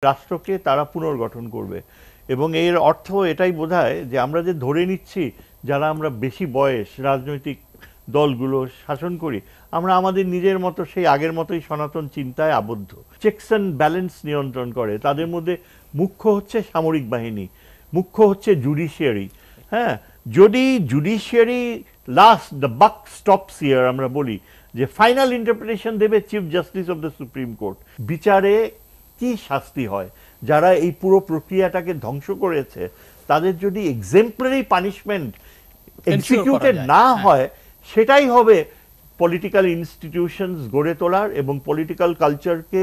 রাষ্ট্রকে তারা পুনর্গঠন করবে এবং এর অর্থ এটাই বোঝায় যে আমরা যে ধরে নিচ্ছি যারা আমরা বেশি বয়স রাজনৈতিক দলগুলো শাসন করি আমরা আমাদের নিজের মতো সেই আগের মতোই সনাতন চিন্তায় আবদ্ধ। চেকস অ্যান্ড ব্যালেন্স নিয়ন্ত্রণ করে, তাদের মধ্যে মুখ্য হচ্ছে সামরিক বাহিনী, মুখ্য হচ্ছে জুডিশিয়ারি। হ্যাঁ, যদি জুডিশিয়ারি লাস্ট দ্য বাক স্টপস হিয়ার আমরা বলি যে ফাইনাল ইন্টারপ্রিটেশন দেবে chief justice of the supreme court, বিচারে কি শাস্তি হয়, যারা এই পুরো প্রক্রিয়াটাকে ধ্বংস করেছে তাদের যদি এক্সেম্পলারি পানিশমেন্ট এক্সিকিউটেড না হয় সেটাই হবে পলিটিক্যাল ইনস্টিটিউশনস গড়ে তোলার এবং পলিটিক্যাল কালচারকে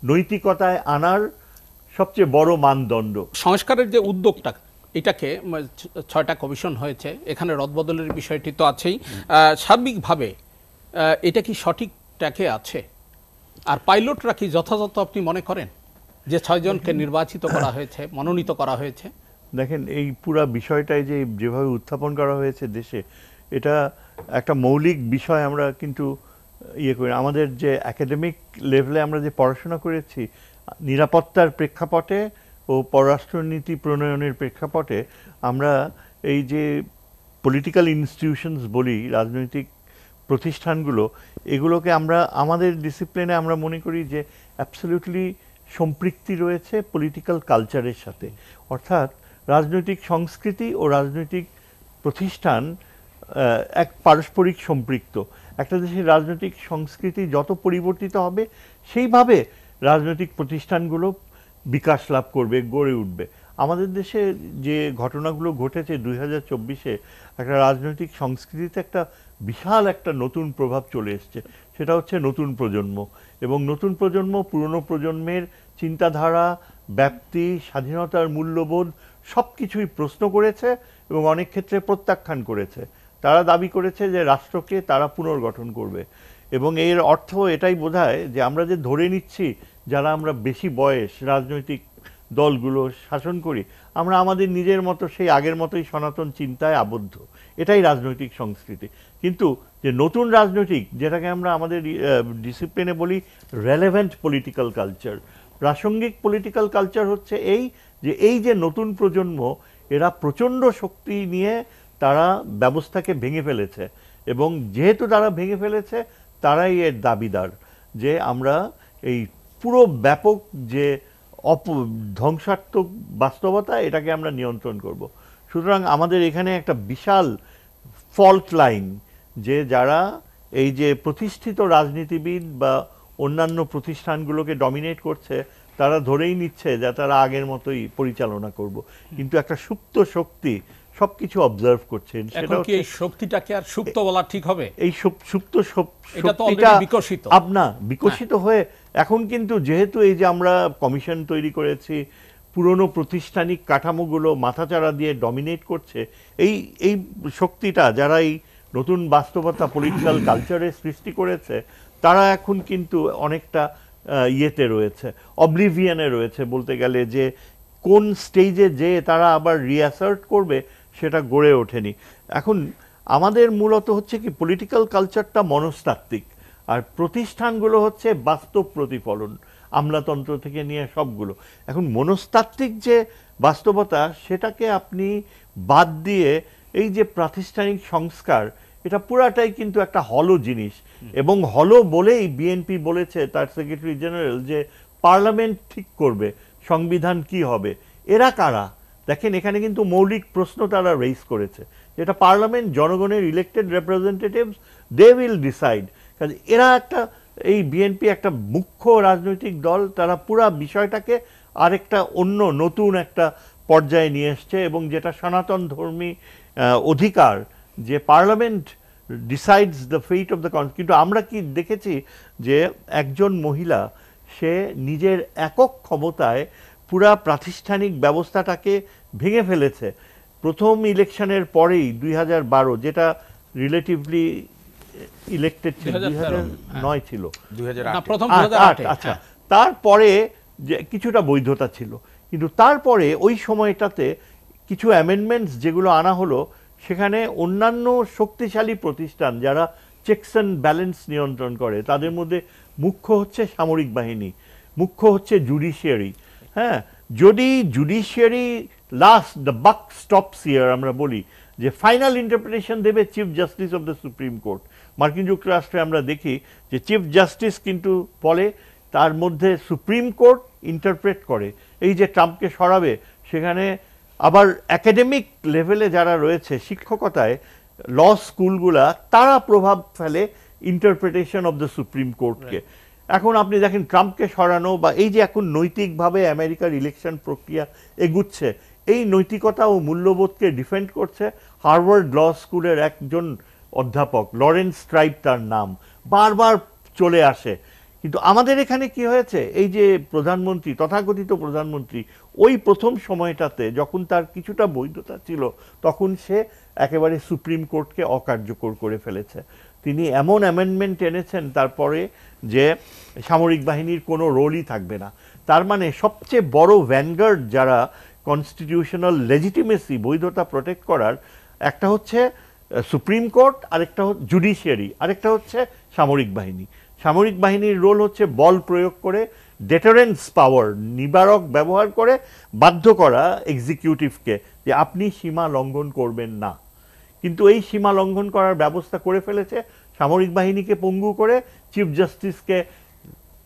নৈতিকতায় আনার সবচেয়ে বড় মানদণ্ড। সংস্কারের যে উদ্যোগটা, এটাকে 6টা কমিশন হয়েছে, এখানে রদবদলের বিষয়টি তো আছেই। সার্বিকভাবে এটা কি সঠিক ট্র্যাকে আছে? আর পাইলটরা কি যথাযথ আপনি মনে করেন যে 6 জনকে নির্বাচিত করা হয়েছে, মনোনীত করা হয়েছে? দেখেন, এই পুরা বিষয়টাই যেভাবে উত্থাপন করা হয়েছে দেশে, এটা একটা মৌলিক বিষয়। আমরা কিন্তু করি, আমাদের যে একাডেমিক লেভেলে আমরা যে পড়াশোনা করেছি নিরাপত্তার প্রেক্ষাপটে ও পররাষ্ট্রনীতি প্রণয়নের প্রেক্ষাপটে, আমরা এই যে পলিটিক্যাল ইনস্টিটিউশনস বলি, রাজনৈতিক প্রতিষ্ঠানগুলো, এগুলোকে আমরা আমাদের ডিসিপ্লিনে আমরা মনে করি যে অ্যাবসলিউটলি সম্পৃক্তি রয়েছে পলিটিক্যাল কালচারের সাথে। অর্থাৎ রাজনৈতিক সংস্কৃতি ও রাজনৈতিক প্রতিষ্ঠান এক পারস্পরিক সম্পৃক্ত। একটা দেশের রাজনৈতিক সংস্কৃতি যত পরিবর্তিত হবে সেইভাবে রাজনৈতিক প্রতিষ্ঠানগুলো বিকাশ লাভ করবে, গড়ে উঠবে। আমাদের দেশে যে ঘটনাগুলো ঘটেছে 2024-এ, একটা রাজনৈতিক সংস্কৃতিতে একটা বিশাল একটা নতুন প্রভাব চলে এসছে। সেটা হচ্ছে নতুন প্রজন্ম, এবং নতুন প্রজন্ম পুরনো প্রজন্মের চিন্তাধারা, ব্যাপ্তি, স্বাধীনতার মূল্যবোধ সব কিছুই প্রশ্ন করেছে এবং অনেক ক্ষেত্রে প্রত্যাখ্যান করেছে। তারা দাবি করেছে যে রাষ্ট্রকে তারা পুনর্গঠন করবে এবং এর অর্থ এটাই বোঝায় যে আমরা যে ধরে নিচ্ছি যারা আমরা বেশি বয়স রাজনৈতিক দলগুলো শাসন করি আমরা আমাদের নিজের মতো সেই আগের মতোই সনাতন চিন্তায় আবদ্ধ। এটাই রাজনৈতিক সংস্কৃতি। কিন্তু যে নতুন রাজনৈতিক, যেটাকে আমরা আমাদের ডিসিপ্লিনে বলি রেলেভেন্ট পলিটিক্যাল কালচার, প্রাসঙ্গিক পলিটিক্যাল কালচার হচ্ছে এই যে নতুন প্রজন্ম, এরা প্রচণ্ড শক্তি নিয়ে তারা ব্যবস্থাকে ভেঙে ফেলেছে এবং যেহেতু তারা ভেঙে ফেলেছে তারাই এর দাবিদার যে আমরা এই পুরো ব্যাপক যে ধ্বংসাত্মক বাস্তবতা, এটাকে আমরা নিয়ন্ত্রণ করব। সুতরাং আমাদের এখানে একটা বিশাল ফল্ট লাইন, যে যারা এই যে প্রতিষ্ঠিত রাজনীতিবিদ বা অন্যান্য প্রতিষ্ঠানগুলোকে ডমিনেট করছে তারা ধরেই নিচ্ছে যে তারা আগের মতোই পরিচালনা করব, কিন্তু একটা সুপ্ত শক্তি সবকিছু অবজার্ভ করছেন। সেটা কি এই শক্তিটাকে আর সুপ্ত বলা ঠিক হবে? এই সুপ্ত শক্তিটা বিকশিত হয়ে এখন কিন্তু যেহেতু এই যে আমরা কমিশন তৈরি করেছি, পুরনো প্রাতিষ্ঠানিক কাঠামোগুলো মাথাচাড়া দিয়ে ডমিনেট করছে, এই শক্তিটা যারা এই নতুন বাস্তবতা পলিটিক্যাল কালচারের সৃষ্টি করেছে তারা এখন কিন্তু অনেকটা ইয়েতে রয়েছে, অবলিভিয়ানে রয়েছে বলতে গেলে, যে কোন স্টেজে যে তারা আবার রিঅ্যাসার্ট করবে সেটা গড়ে ওঠেনি। এখন আমাদের মূলত হচ্ছে কি পলিটিক্যাল কালচারটা মনস্তাত্ত্বিক, আর প্রতিষ্ঠানগুলো হচ্ছে বাস্তব প্রতিফলন, আমলাতন্ত্র থেকে নিয়ে সবগুলো। এখন মনস্তাত্ত্বিক যে বাস্তবতা সেটাকে আপনি বাদ দিয়ে এই যে প্রাতিষ্ঠানিক সংস্কার, এটা পুরাটাই কিন্তু একটা হলো জিনিস। এবং হলো বলেই বিএনপি বলেছে তার সেক্রেটারি জেনারেল যে পার্লামেন্ট ঠিক করবে সংবিধান কি হবে। এরা কারা? দেখেন, এখানে কিন্তু মৌলিক প্রশ্ন তারা রেইজ করেছে, যেটা পার্লামেন্ট জনগণের elected representatives, they will decide. কাজে এরা এই বিএনপি একটা মুখ্য রাজনৈতিক দল, তারা পুরা বিষয়টাকে আরেকটা অন্য নতুন একটা পর্যায়ে নিয়ে এসছে, এবং যেটা সনাতন ধর্মী অধিকার যে parliament decides the fate of the constitution. কিন্তু আমরা কি দেখেছি যে একজন মহিলা সে নিজের একক ক্ষমতায় পুরা প্রাতিষ্ঠানিক ব্যবস্থাটাকে ভেঙে ফেলেছে। প্রথম ইলেকশনের পরেই 2012, যেটা রিলেটিভলি ইলেক্টেড ছিল 2009 ছিল, 2008, আচ্ছা, তারপরে যে কিছুটা বৈধতা ছিল, কিন্তু তারপরে ওই সময়টাতে কিছু অ্যামেন্ডমেন্টস যেগুলো আনা হলো, সেখানে অন্যান্য শক্তিশালী প্রতিষ্ঠান যারা চেকস অ্যান্ড ব্যালেন্স নিয়ন্ত্রণ করে, তাদের মধ্যে মুখ্য হচ্ছে সামরিক বাহিনী, মুখ্য হচ্ছে জুডিশিয়ারি, হ্যাঁ, যদি জুডিশিয়ারি দ্য বাক স্টপস হিয়ার আমরা বলি যে ফাইনাল ইন্টারপ্রিটেশন দেবে chief justice of the supreme court. মার্কিন যুক্তরাষ্ট্রে আমরা দেখি যে চিফ জাস্টিস কিন্তু বলে, তার মধ্যে সুপ্রিম কোর্ট ইন্টারপ্রেট করে। এই যে ট্রাম্পকে সরাবে, সেখানে আবার একাডেমিক লেভেলে যারা রয়েছে শিক্ষকতায়, ল স্কুলগুলা, তারা প্রভাব ফেলে ইন্টারপ্রিটেশন অফ দ্য সুপ্রিম কোর্টকে। এখন আপনি দেখেন ট্রাম্পকে সরানো বা এই যে এখন নৈতিকভাবে আমেরিকার ইলেকশন প্রক্রিয়া এগুচ্ছে, এই নৈতিকতা ও মূল্যবোধকে ডিফেন্ড করছে হার্ভার্ড ল স্কুলের একজন অধ্যাপক, লরেন্স স্ট্রাইপ তার নাম, বারবার চলে আসে। কিন্তু আমাদের এখানে কি হয়েছে, এই যে প্রধানমন্ত্রী, তথাকথিত প্রধানমন্ত্রী, ওই প্রথম সময়টাতে যখন তার কিছুটা বৈধতা ছিল, তখন সে একেবারে সুপ্রিম কোর্টকে অকার্যকর করে ফেলেছে। তিনি এমন অ্যামেন্ডমেন্ট এনেছেন তারপরে যে সামরিক বাহিনীর কোনো রোলই থাকবে না। তার মানে সবচেয়ে বড় ভ্যানগার্ড যারা কনস্টিটিউশনাল লেজিটিমেসি, বৈধতা প্রোটেক্ট করার, একটা হচ্ছে সুপ্রিম কোর্ট, আরেকটা হচ্ছে জুডিশিয়ারি, আরেকটা হচ্ছে সামরিক বাহিনী। সামরিক বাহিনীর রোল হচ্ছে বল প্রয়োগ করে, ডেটারেন্স পাওয়ার, নিবারক ব্যবহার করে বাধ্য করা এক্সিকিউটিভকে যে আপনি সীমা লঙ্ঘন করবেন না। কিন্তু এই সীমা লঙ্ঘন করার ব্যবস্থা করে ফেলেছে সামরিক বাহিনীকে পঙ্গু করে, চিফ জাস্টিসকে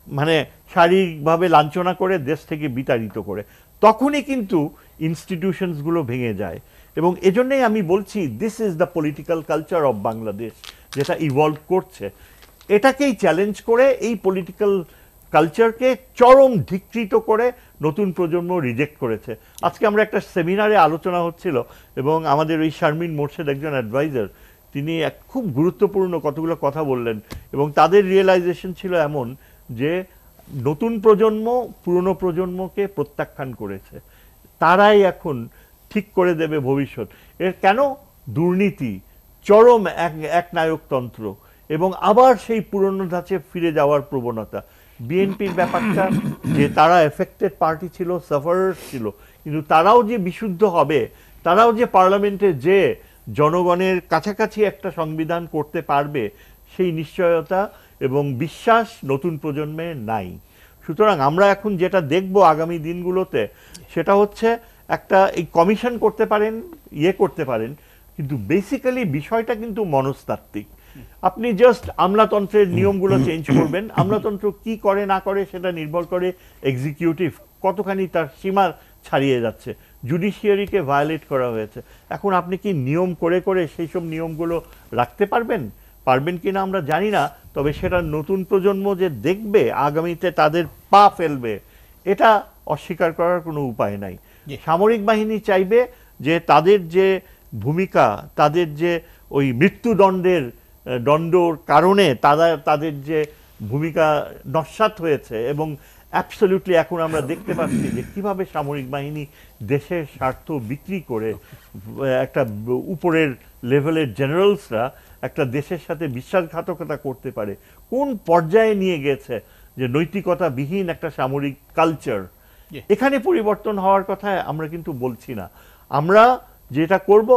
মানে শারীরিকভাবে লাঞ্ছনা করে, দেশ থেকে বিতাড়িত করে। তখনই কিন্তু ইনস্টিটিউশনসগুলো ভেঙে যায়। এবং এজন্যই আমি বলছি this is the political culture of Bangladesh, যেটা ইভলভ করছে। এটাকেই চ্যালেঞ্জ করে, এই পলিটিক্যাল কালচারকে চরম ধিকৃত করে নতুন প্রজন্ম রিজেক্ট করেছে। আজকে আমরা একটা সেমিনারে আলোচনা হচ্ছিল, এবং আমাদের ওই শারমিন মোর্শেদ একজন অ্যাডভাইজার, তিনি এক খুব গুরুত্বপূর্ণ কতগুলো কথা বললেন, এবং তাদের রিয়েলাইজেশন ছিল এমন যে নতুন প্রজন্ম পুরনো প্রজন্মকে প্রত্যাখ্যান করেছে, তারাই এখন ঠিক করে দেবে ভবিষ্যৎ। এর কেন? দুর্নীতি, চরম এক নায়কতন্ত্র, এবং আবার সেই পুরনো ধাঁচে ফিরে যাওয়ার প্রবণতা। বিএনপির ব্যাপারটা যে তারা এফেক্টেড পার্টি ছিল, সাফারার্স ছিল, কিন্তু তারাও যে বিশুদ্ধ হবে, তারাও যে পার্লামেন্টে যে জনগণের কাছাকাছি একটা সংবিধান করতে পারবে, সেই নিশ্চয়তা এবং বিশ্বাস নতুন প্রজন্মে নাই। সুতরাং আমরা এখন যেটা দেখব আগামী দিনগুলোতে, সেটা হচ্ছে একটা এই কমিশন করতে পারেন, করতে পারেন, কিন্তু বেসিক্যালি বিষয়টা কিন্তু মনস্তাত্ত্বিক। আপনি জাস্ট আমলাতন্ত্রের নিয়মগুলো চেঞ্জ করবেন, আমলাতন্ত্র কি করে না করে সেটা নির্ভর করে এক্সিকিউটিভ কতখানি তার সীমা ছাড়িয়ে যাচ্ছে। জুডিশিয়ারিকে ভায়োলেট করা হয়েছে, এখন আপনি কি নিয়ম করে করে সেই সব নিয়মগুলো রাখতে পারবেন কিনা আমরা জানি না। তবে সেটা নতুন প্রজন্ম যে দেখবে, আগামীতে তাদের পা ফেলবে, এটা অস্বীকার করার কোনো উপায় নাই। সামরিক বাহিনী চাইবে যে তাদের যে ভূমিকা, তাদের যে ওই দণ্ডর কারণে তাদের যে ভূমিকা নস্যাৎ হয়েছে, এবং অ্যাবসলিউটলি এখন আমরা দেখতে পাচ্ছি যে কিভাবে সামরিক বাহিনী দেশের স্বার্থ বিক্রি করে একটা উপরের লেভেলের জেনারেলসরা একটা দেশের সাথে বিশ্বাসঘাতকতা করতে পারে, কোন পর্যায়ে নিয়ে গেছে যে নৈতিকতাবিহীন একটা সামরিক কালচার। এখানে পরিবর্তন হওয়ার কথা আমরা কিন্তু বলছি না। আমরা যেটা করব,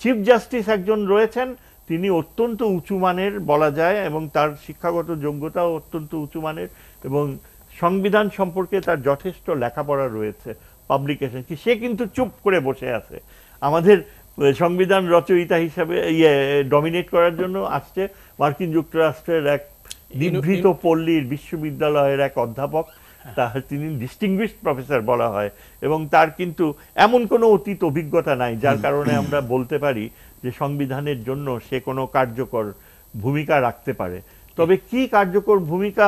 চিফ জাস্টিস একজন রয়েছেন, তিনি অত্যন্ত উঁচু মানের বলা যায়, এবং তার শিক্ষাগত যোগ্যতাও অত্যন্ত উঁচু মানের, এবং সংবিধান সম্পর্কে তার যথেষ্ট লেখাপড়া রয়েছে, পাবলিকেশন, কি সে কিন্তু চুপ করে বসে আছে। আমাদের সংবিধান রচয়িতা হিসাবে ডমিনেট করার জন্য আসছে মার্কিন যুক্তরাষ্ট্রের এক নিভৃত পল্লীর বিশ্ববিদ্যালয়ের এক অধ্যাপক, তিনি ডিস্টিংগুইশড প্রফেসর বলা হয়, এবং তার কিন্তু এমন কোনো অতীত অভিজ্ঞতা নাই যার কারণে আমরা বলতে পারি যে সংবিধানের জন্য সে কোনো কার্যকর ভূমিকা রাখতে পারে। তবে কি কার্যকর ভূমিকা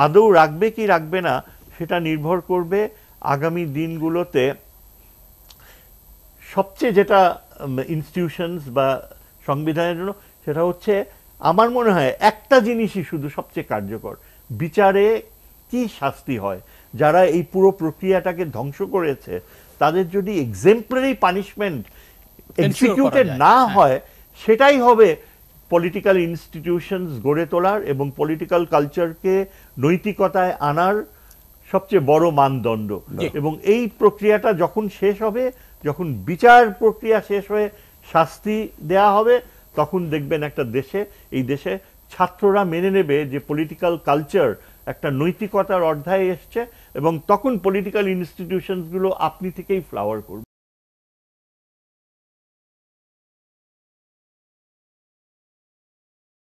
আদৌ রাখবে কি রাখবে না, সেটা নির্ভর করবে আগামী দিনগুলোতে সবচেয়ে যেটা ইনস্টিটিউশনস বা সংবিধানের জন্য, সেটা হচ্ছে আমার মনে হয় একটা জিনিসই শুধু সবচেয়ে কার্যকর, বিচারে কি শাস্তি হয়। যারা এই পুরো প্রক্রিয়াটাকে ধ্বংস করেছে, তাদের যদি এক্সেম্পলারি পানিশমেন্ট এক্সিকিউটেড না হয়, সেটাই হবে পলিটিক্যাল ইনস্টিটিউশনস গড়ে তোলার এবং পলিটিক্যাল কালচারকে নৈতিকতায় আনার সবচেয়ে বড় মানদণ্ড। এবং এই প্রক্রিয়াটা যখন শেষ হবে, যখন বিচার প্রক্রিয়া শেষ হয়ে শাস্তি দেয়া হবে, তখন দেখবেন একটা দেশে, এই দেশে ছাত্ররা মেনে নেবে যে পলিটিক্যাল কালচার একটা নৈতিকতার অধ্যায় এসছে এবং তখন পলিটিক্যাল ইনস্টিটিউশনসগুলো আপনি থেকেই ফ্লাওয়ার করবে।